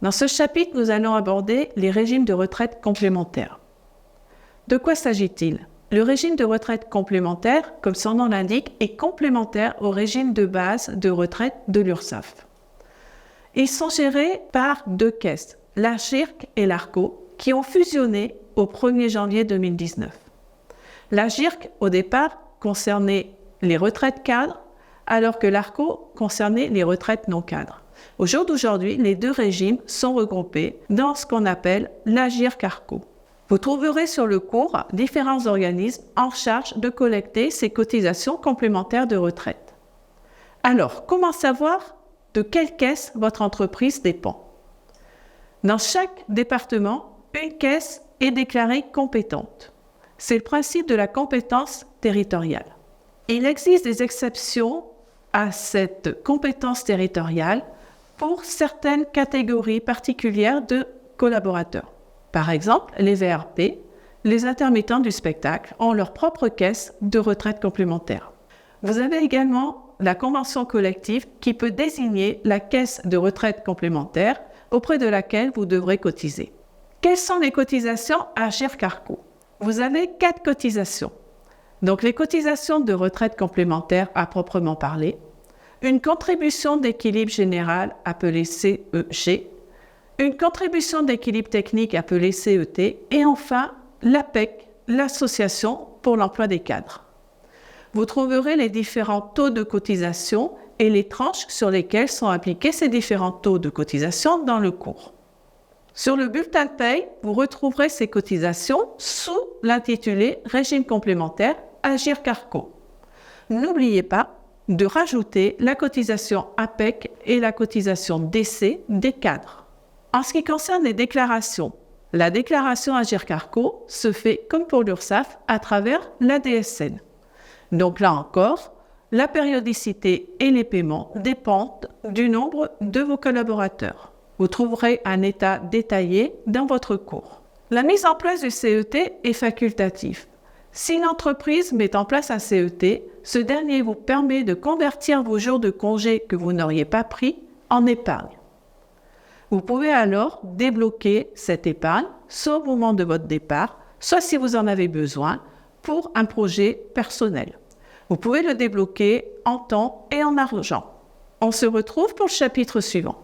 Dans ce chapitre, nous allons aborder les régimes de retraite complémentaires. De quoi s'agit-il ? Le régime de retraite complémentaire, comme son nom l'indique, est complémentaire au régime de base de retraite de l'URSSAF. Ils sont gérés par deux caisses, l'AGIRC et l'ARCO, qui ont fusionné au 1er janvier 2019. L'AGIRC, au départ, concernait les retraites cadres, alors que l'ARCO concernait les retraites non cadres. Au jour d'aujourd'hui, les deux régimes sont regroupés dans ce qu'on appelle l'AGIRC-ARCO. Vous trouverez sur le cours différents organismes en charge de collecter ces cotisations complémentaires de retraite. Alors, comment savoir de quelle caisse votre entreprise dépend ? Dans chaque département, une caisse est déclarée compétente. C'est le principe de la compétence territoriale. Il existe des exceptions à cette compétence territoriale pour certaines catégories particulières de collaborateurs. Par exemple, les VRP, les intermittents du spectacle, ont leur propre caisse de retraite complémentaire. Vous avez également la convention collective qui peut désigner la caisse de retraite complémentaire auprès de laquelle vous devrez cotiser. Quelles sont les cotisations AGIRC-ARCO ? Vous avez 4 cotisations. Donc les cotisations de retraite complémentaire à proprement parler, une contribution d'équilibre général appelée CEG, une contribution d'équilibre technique appelée CET et enfin l'APEC, l'Association pour l'emploi des cadres. Vous trouverez les différents taux de cotisation et les tranches sur lesquelles sont appliqués ces différents taux de cotisation dans le cours. Sur le bulletin de paye, vous retrouverez ces cotisations sous l'intitulé « Régime complémentaire AGIRC-ARCO ». N'oubliez pas de rajouter la cotisation APEC et la cotisation DC des cadres. En ce qui concerne les déclarations, la déclaration AGIRC-ARCO se fait comme pour l'URSSAF à travers la DSN. Donc là encore, la périodicité et les paiements dépendent du nombre de vos collaborateurs. Vous trouverez un état détaillé dans votre cours. La mise en place du CET est facultative. Si une entreprise met en place un CET, ce dernier vous permet de convertir vos jours de congé que vous n'auriez pas pris en épargne. Vous pouvez alors débloquer cette épargne, soit au moment de votre départ, soit si vous en avez besoin, pour un projet personnel. Vous pouvez le débloquer en temps et en argent. On se retrouve pour le chapitre suivant.